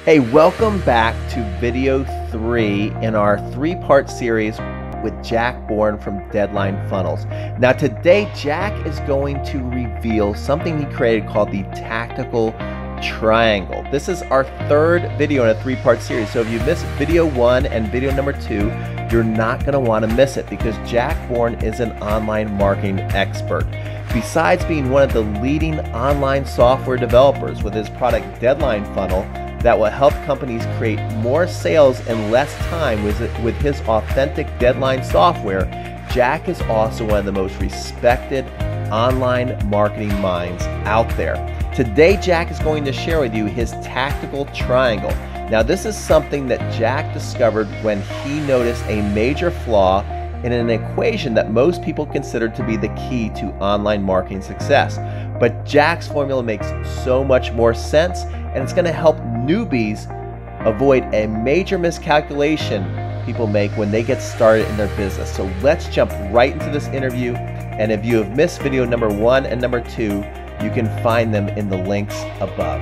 Hey, welcome back to video 3 in our 3-part series with Jack Bourne from Deadline Funnels. Now today, Jack is going to reveal something he created called the Tactical Triangle. This is our 3rd video in a 3-part series, so if you missed video 1 and video number 2, you're not going to want to miss it because Jack Bourne is an online marketing expert. Besides being one of the leading online software developers with his product Deadline Funnel, that will help companies create more sales in less time with his authentic deadline software, Jack is also one of the most respected online marketing minds out there. Today, Jack is going to share with you his Tactical Triangle. Now, this is something that Jack discovered when he noticed a major flaw in an equation that most people consider to be the key to online marketing success. But Jack's formula makes so much more sense, and it's going to help newbies avoid a major miscalculation people make when they get started in their business. So let's jump right into this interview. And if you have missed video number 1 and number 2, you can find them in the links above.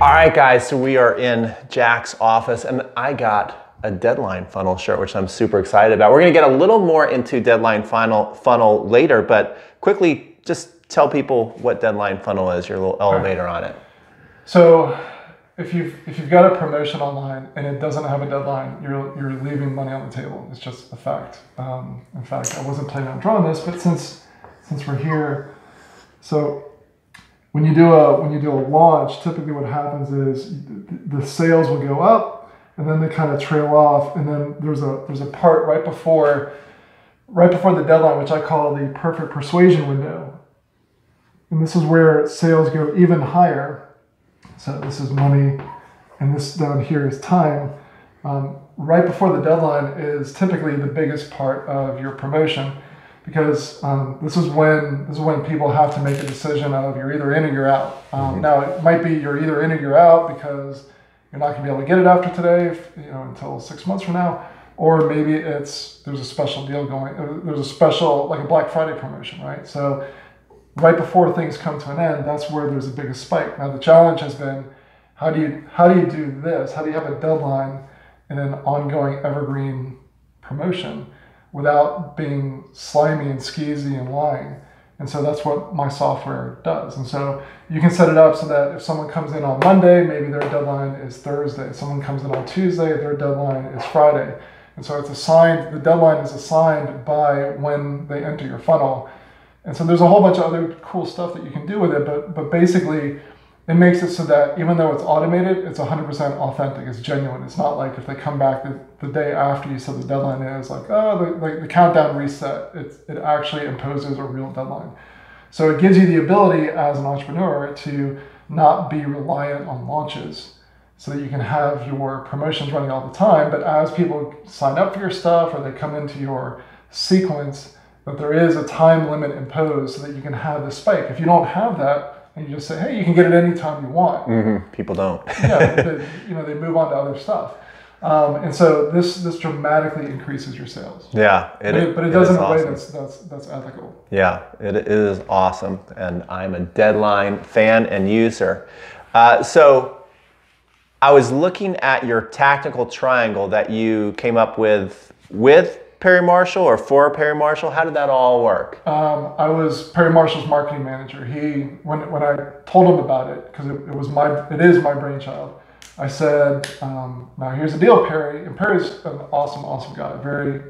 All right, guys, so we are in Jack's office, and I got a Deadline Funnel shirt, which I'm super excited about. We're going to get a little more into Deadline Funnel later, but quickly, just tell people what Deadline Funnel is, your little elevator on it. So if you've got a promotion online and it doesn't have a deadline, you're leaving money on the table. It's just a fact. In fact, I wasn't planning on drawing this, but since we're here, so when you do a launch, typically what happens is the sales will go up and then they kind of trail off, and then there's a part right before the deadline, which I call the perfect persuasion window. And this is where sales go even higher. So this is money, and this down here is time. Right before the deadline is typically the biggest part of your promotion, because this is when people have to make a decision of you're either in or you're out. Now it might be you're either in or you're out because you're not going to be able to get it after today, until 6 months from now, or maybe there's a special deal going. There's a special, like a Black Friday promotion, right? So right before things come to an end, that's where there's the biggest spike. Now the challenge has been, how do you do this? How do you have a deadline in an ongoing evergreen promotion without being slimy and skeezy and lying? And so that's what my software does. And so you can set it up so that if someone comes in on Monday, maybe their deadline is Thursday. If someone comes in on Tuesday, their deadline is Friday. And so the deadline is assigned by when they enter your funnel. And so there's a whole bunch of other cool stuff that you can do with it, but basically it makes it so that even though it's automated, it's 100% authentic, it's genuine. It's not like if they come back the day after you said the deadline is, like, oh, the countdown reset, it actually imposes a real deadline. So it gives you the ability as an entrepreneur to not be reliant on launches so that you can have your promotions running all the time, but as people sign up for your stuff or they come into your sequence, that there is a time limit imposed so that you can have this spike. If you don't have that, and you just say, hey, you can get it anytime you want. People don't. They move on to other stuff. And so this dramatically increases your sales. Yeah. But it does in a way that's ethical. Yeah, it is awesome. And I'm a Deadline fan and user. So I was looking at your Tactical Triangle that you came up with Perry Marshall or for Perry Marshall. How did that all work? I was Perry Marshall's marketing manager. When I told him about it, because it is my brainchild, I said, now here's the deal, Perry. And Perry's an awesome guy.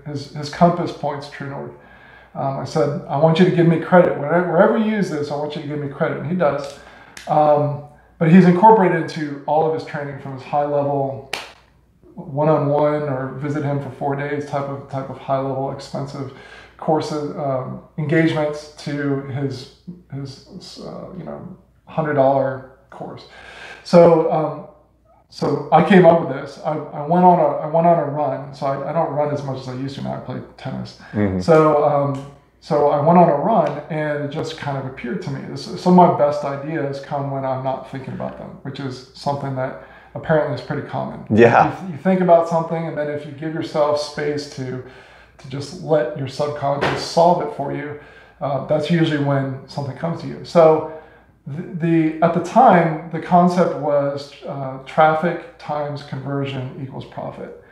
His compass points true north. I said, I want you to give me credit. Wherever you use this, I want you to give me credit. And he does. But he's incorporated into all of his training, from his high level one-on-one or visit him for 4 days type of high-level expensive courses, engagements, to his $100 course. So I came up with this. I went on a run. So I don't run as much as I used to now. I play tennis. So I went on a run, and it just kind of appeared to me. Some of my best ideas come when I'm not thinking about them, which is something that apparently is pretty common. Yeah. You think about something, and then if you give yourself space to just let your subconscious solve it for you, that's usually when something comes to you. So at the time, the concept was traffic times conversion equals profit,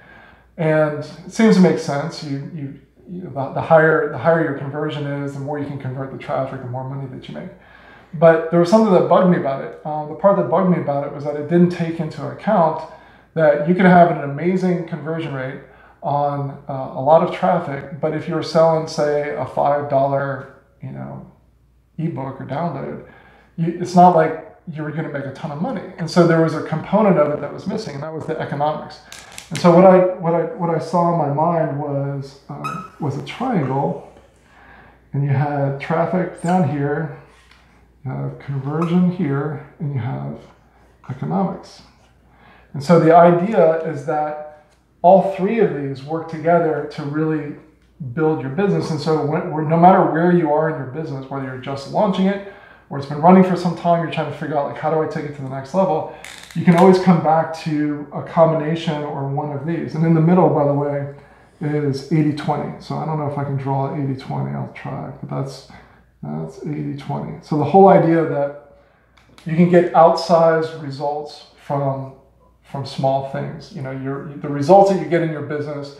and it seems to make sense. The higher your conversion is, the more you can convert the traffic, the more money that you make. But there was something that bugged me about it. The part that bugged me about it was that it didn't take into account that you could have an amazing conversion rate on a lot of traffic, but if you were selling, say, a $5, ebook or download, it's not like you were going to make a ton of money. And so there was a component of it that was missing, and that was the economics. And so what I saw in my mind was a triangle, and you had traffic down here, you have conversion here, and you have economics. And so the idea is that all three of these work together to really build your business. And so no matter where you are in your business, whether you're just launching it or it's been running for some time, you're trying to figure out, like, how do I take it to the next level? You can always come back to a combination or one of these. And in the middle, by the way, is 80-20. So I don't know if I can draw 80-20, I'll try, but that's 80-20. So the whole idea that you can get outsized results from small things. The results that you get in your business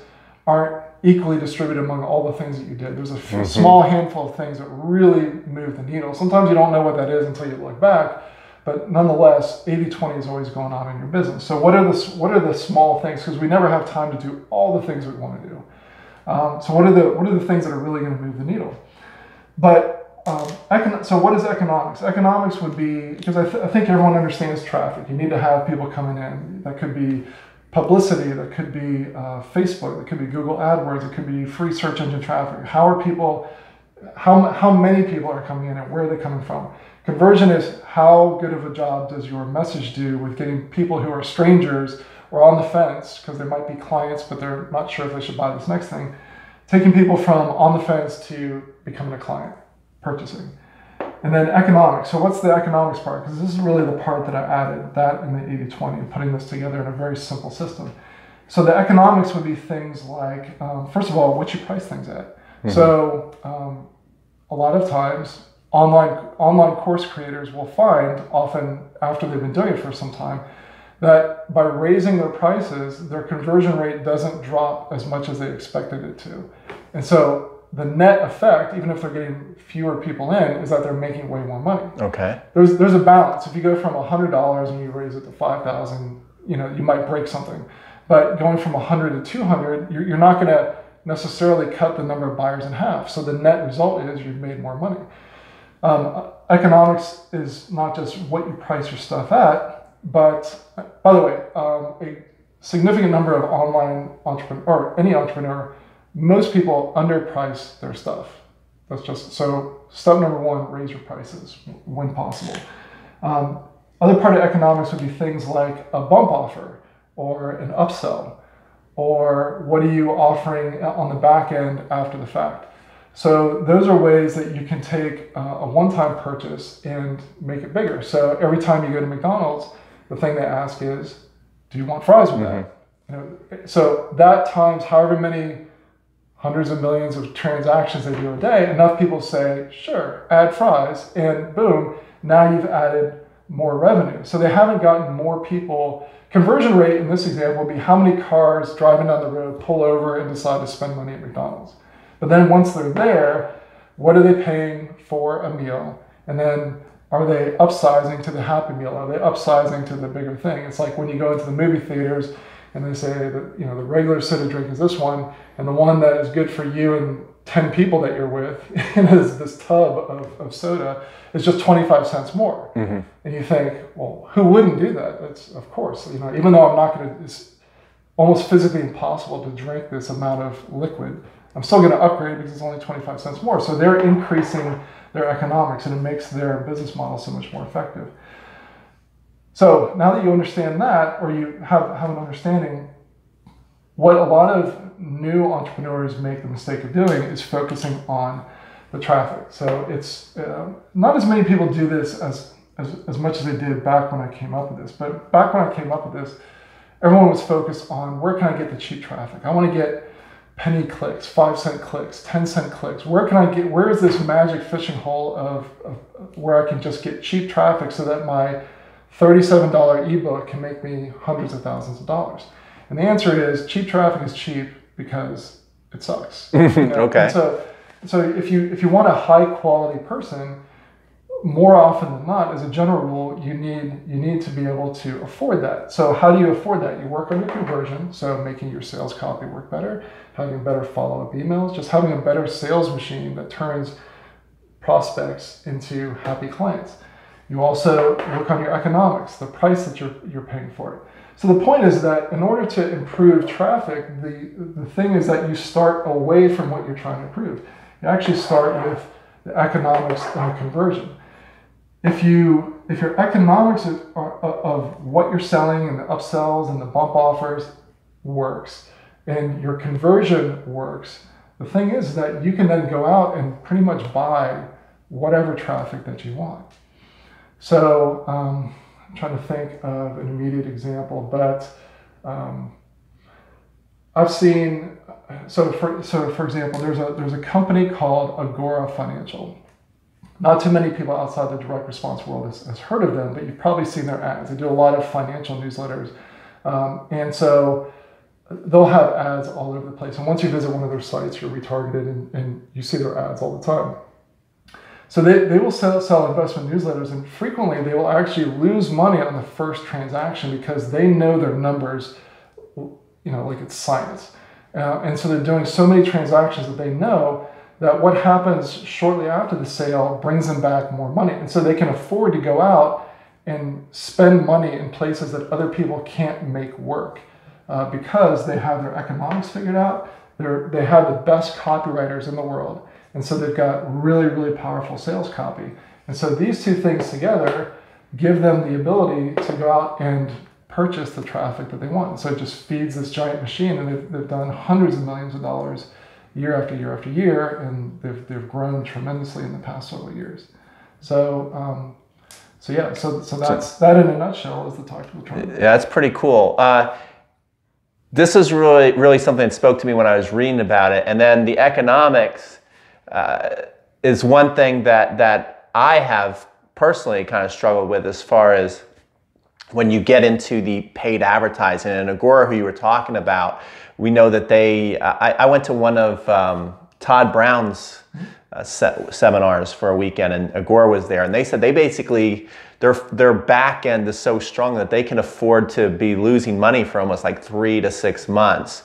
aren't equally distributed among all the things that you did. There's a small handful of things that really move the needle. Sometimes you don't know what that is until you look back, but nonetheless, 80-20 is always going on in your business. So what are the small things? Because we never have time to do all the things we want to do. So what are the things that are really going to move the needle? But so what is economics? Economics would be, because I think everyone understands traffic. You need to have people coming in. That could be publicity, that could be Facebook, that could be Google AdWords, it could be free search engine traffic. How many people are coming in and where are they coming from? Conversion is how good of a job does your message do with getting people who are strangers or on the fence, because they might be clients but they're not sure if they should buy this next thing, taking people from on the fence to becoming a client, purchasing. And then economics. So what's the economics part? Because this is really the part that I added, that in the 80-20, and putting this together in a very simple system. So the economics would be things like, first of all, what you price things at. Mm-hmm. So a lot of times, online course creators will find, often after they've been doing it for some time, that by raising their prices, their conversion rate doesn't drop as much as they expected it to. And so the net effect, even if they're getting fewer people in, is that they're making way more money. Okay. There's a balance. If you go from $100 and you raise it to $5,000, you might break something. But going from 100 to 200, you're not going to necessarily cut the number of buyers in half. So the net result is you've made more money. Economics is not just what you price your stuff at, but by the way, a significant number of online entrepreneur, or any entrepreneur, most people underprice their stuff. That's just, so step number one, raise your prices when possible. Other part of economics would be things like a bump offer or an upsell, or what are you offering on the back end after the fact. So those are ways that you can take a one-time purchase and make it bigger. So every time you go to McDonald's, the thing they ask is, do you want fries with that? So that times however many hundreds of millions of transactions they do a day, enough people say, sure, add fries, and boom, now you've added more revenue. So they haven't gotten more people. Conversion rate in this example would be how many cars driving down the road pull over and decide to spend money at McDonald's. But then once they're there, what are they paying for a meal? And then are they upsizing to the Happy Meal? Are they upsizing to the bigger thing? It's like when you go into the movie theaters and they say that, the regular soda drink is this one, and the one that is good for you and 10 people that you're with, and this tub of soda, is just 25 cents more. Mm-hmm. And you think, well, who wouldn't do that? That's, of course, even though I'm not going to, it's almost physically impossible to drink this amount of liquid, I'm still going to upgrade because it's only 25 cents more. So they're increasing their economics, and it makes their business model so much more effective. So now that you understand that, or you have an understanding, what a lot of new entrepreneurs make the mistake of doing is focusing on the traffic. So it's not as many people do this as much as they did back when I came up with this. But back when I came up with this, everyone was focused on where can I get the cheap traffic. I want to get penny clicks, 5-cent clicks, 10-cent clicks? Where is this magic fishing hole of where I can just get cheap traffic so that my $37 ebook can make me hundreds of thousands of dollars? And the answer is cheap traffic is cheap because it sucks. Okay. And so if you want a high quality person, more often than not, as a general rule, you need to be able to afford that. So how do you afford that? You work on your conversion, so making your sales copy work better, having better follow-up emails, just having a better sales machine that turns prospects into happy clients. You also work on your economics, the price that you're paying for it. So the point is that in order to improve traffic, the thing is that you start away from what you're trying to improve. You actually start with the economics and the conversion. If your economics of what you're selling and the upsells and the bump offers works, and your conversion works, the thing is that you can then go out and pretty much buy whatever traffic that you want. So I'm trying to think of an immediate example, but I've seen, so for example, there's a company called Agora Financial. Not too many people outside the direct response world has heard of them, but you've probably seen their ads. They do a lot of financial newsletters. And so they'll have ads all over the place. And once you visit one of their sites, you're retargeted and you see their ads all the time. So they will sell investment newsletters, and frequently they will actually lose money on the first transaction because they know their numbers, like it's science. And so they're doing so many transactions that they know that what happens shortly after the sale brings them back more money. And so they can afford to go out and spend money in places that other people can't make work because they have their economics figured out. They have the best copywriters in the world. And so they've got really, really powerful sales copy. And so these two things together give them the ability to go out and purchase the traffic that they want. And so it just feeds this giant machine, and they've done hundreds of millions of dollars year after year after year, and they've grown tremendously in the past several years. So that's that in a nutshell is the tactical triangle. Yeah, that's pretty cool. This is really something that spoke to me when I was reading about it. And then the economics is one thing that I have personally kind of struggled with as far as when you get into the paid advertising. And Agora, who you were talking about, we know that I went to one of Todd Brown's seminars for a weekend, and Agora was there, and they said they basically, their back end is so strong that they can afford to be losing money for almost like 3 to 6 months.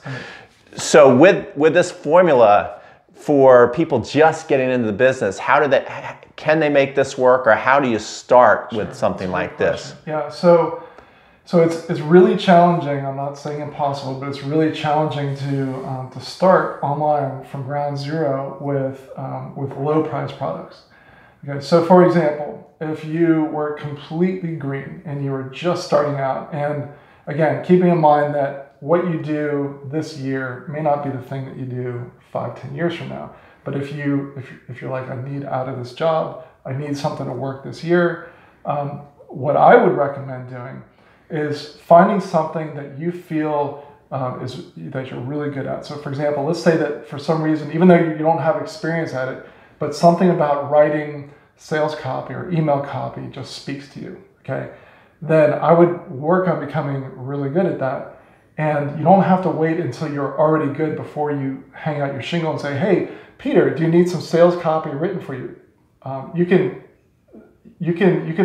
So with this formula for people just getting into the business, can they make this work, or how do you start with something like this? Yeah, so it's really challenging. I'm not saying impossible, but it's really challenging to start online from ground zero with low price products. Okay, so for example, if you were completely green and you were just starting out, and again, keeping in mind that what you do this year may not be the thing that you do 5-10 years from now. But if you're like, I need out of this job, I need something to work this year, what I would recommend doing is finding something that you feel that you're really good at. So for example, let's say that for some reason, even though you don't have experience at it, but something about writing sales copy or email copy just speaks to you, okay? Then I would work on becoming really good at that. And you don't have to wait until you're already good before you hang out your shingle and say, hey, Peter, do you need some sales copy written for you? You can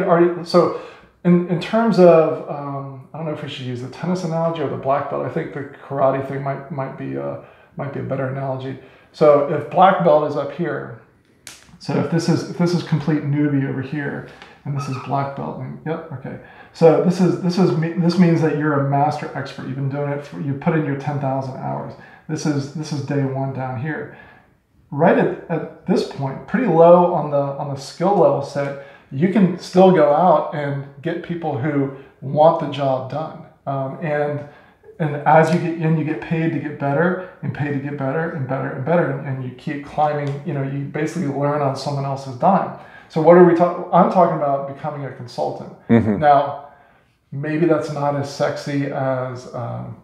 already, so in terms of, I don't know if we should use the tennis analogy or the black belt. I think the karate thing might be a better analogy. So if black belt is up here, so if this is complete newbie over here, and this is black belt, and yep, okay. So this means that you're a master expert. You've been doing it you put in your 10,000 hours. This is day one down here. Right at this point, pretty low on the skill level set, you can still go out and get people who want the job done. And as you get in, you get paid to get better and paid to get better and better and better, and you keep climbing. You basically learn on someone else's dime. So what are we talking? I'm talking about becoming a consultant. Mm-hmm. Now, maybe that's not as sexy as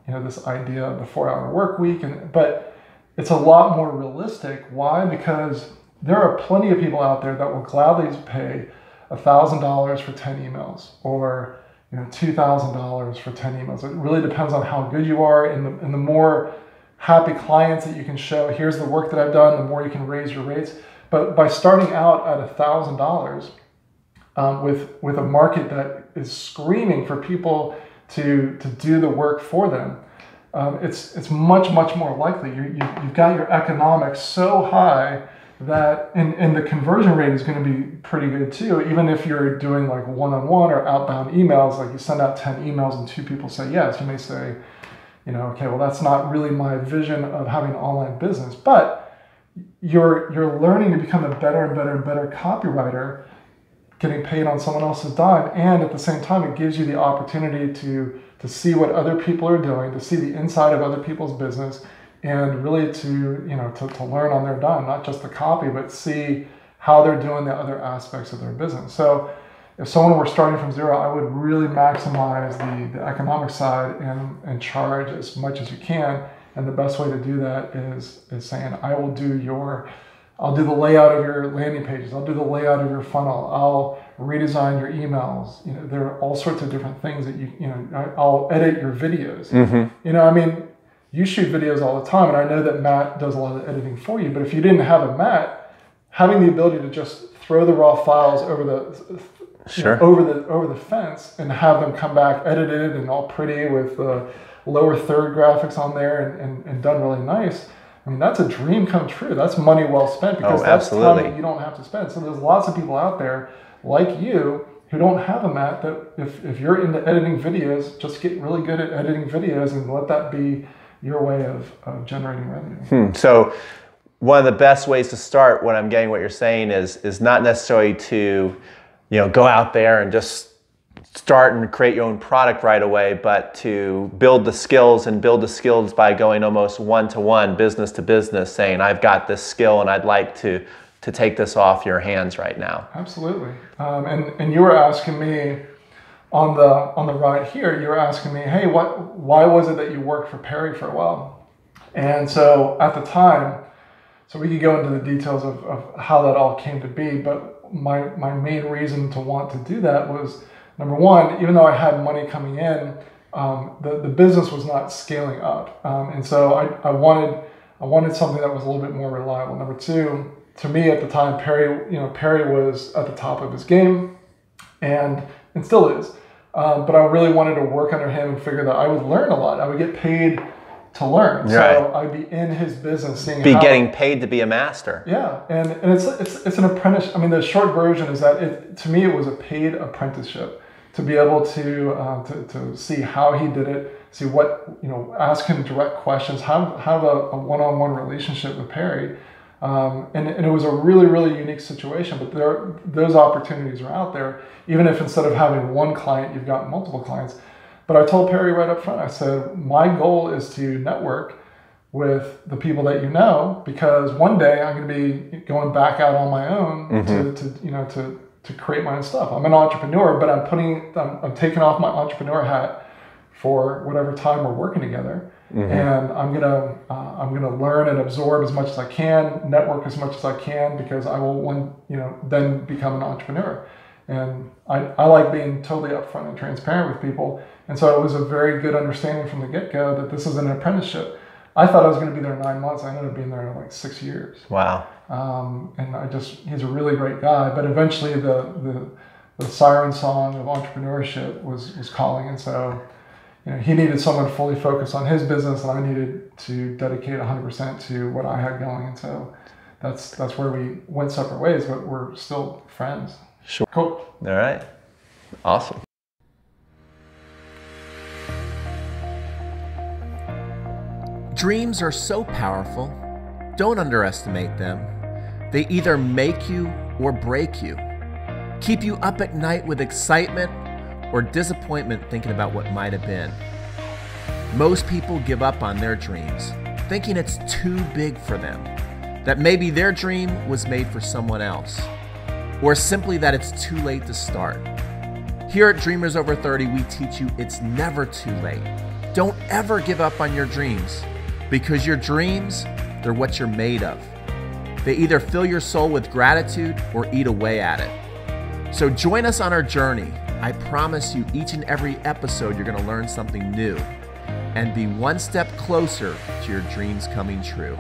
this idea of the 4-hour work week, but it's a lot more realistic. Why? Because there are plenty of people out there that will gladly pay $1,000 for 10 emails, or $2,000 for 10 emails. It really depends on how good you are, and the more happy clients that you can show, here's the work that I've done, the more you can raise your rates. But by starting out at $1,000 with a market that is screaming for people to do the work for them, it's much more likely. You've got your economics so high that, and the conversion rate is going to be pretty good too. Even if you're doing like one-on-one or outbound emails, like you send out 10 emails and 2 people say yes, you may say, okay, well, that's not really my vision of having an online business. But you're learning to become a better and better copywriter, getting paid on someone else's dime, and at the same time, it gives you the opportunity to see what other people are doing, to see the inside of other people's business, and really to learn on their dime, not just the copy, but see how they're doing the other aspects of their business. So if someone were starting from zero, I would really maximize the economic side and charge as much as you can. And the best way to do that is saying, I'll do the layout of your landing pages. I'll do the layout of your funnel. I'll redesign your emails. There are all sorts of different things that I'll edit your videos. Mm-hmm. You shoot videos all the time, and I know that Matt does a lot of the editing for you, but if you didn't have a Matt, having the ability to just throw the raw files over the fence and have them come back edited and all pretty with lower third graphics on there and done really nice, that's a dream come true. That's money well spent, because that's time that you don't have to spend. So there's lots of people out there like you who don't have a Matt, that if you're into editing videos, just get really good at editing videos and let that be your way of generating revenue. So one of the best ways to start, what I'm getting what you're saying is not necessarily to go out there and just start and create your own product right away, but to build the skills by going almost one-to-one, business to business, saying, I've got this skill and I'd like to take this off your hands right now. Absolutely. And you were asking me on the ride here, you were asking me, hey, why was it that you worked for Perry for a while? And so at the time, so we could go into the details of how that all came to be, but my main reason to want to do that was, number one, even though I had money coming in, the business was not scaling up. And so I wanted something that was a little bit more reliable. Number two, to me at the time, Perry was at the top of his game and still is. But I really wanted to work under him and figure that I would learn a lot. I would get paid to learn. Right. So I'd be in his business, getting paid to be a master. Yeah, and it's an apprentice. The short version is that to me it was a paid apprenticeship, to be able to see how he did it, see what ask him direct questions, have a one-on-one relationship with Perry. And it was a really unique situation, but those opportunities are out there, even if instead of having one client, you've got multiple clients. But I told Perry right up front, I said, my goal is to network with the people that because one day I'm going to be going back out on my own mm-hmm. to create my own stuff. I'm an entrepreneur, but I'm taking off my entrepreneur hat for whatever time we're working together. Mm-hmm. And I'm gonna learn and absorb as much as I can, network as much as I can, because I will then become an entrepreneur. And I like being totally upfront and transparent with people. And so it was a very good understanding from the get-go that this is an apprenticeship. I thought I was going to be there 9 months. I ended up being there like 6 years. Wow. And he's a really great guy. But eventually the siren song of entrepreneurship was calling, and so. He needed someone fully focused on his business, and I needed to dedicate 100% to what I had going. And so that's where we went separate ways, but we're still friends. Sure. Cool. All right. Awesome. Dreams are so powerful. Don't underestimate them. They either make you or break you, keep you up at night with excitement or disappointment thinking about what might have been. Most people give up on their dreams, thinking it's too big for them, that maybe their dream was made for someone else, or simply that it's too late to start. Here at Dreamers Over 30, we teach you it's never too late. Don't ever give up on your dreams, because your dreams They're what you're made of. They either fill your soul with gratitude or eat away at it. So join us on our journey. I promise you, each and every episode, you're going to learn something new and be one step closer to your dreams coming true.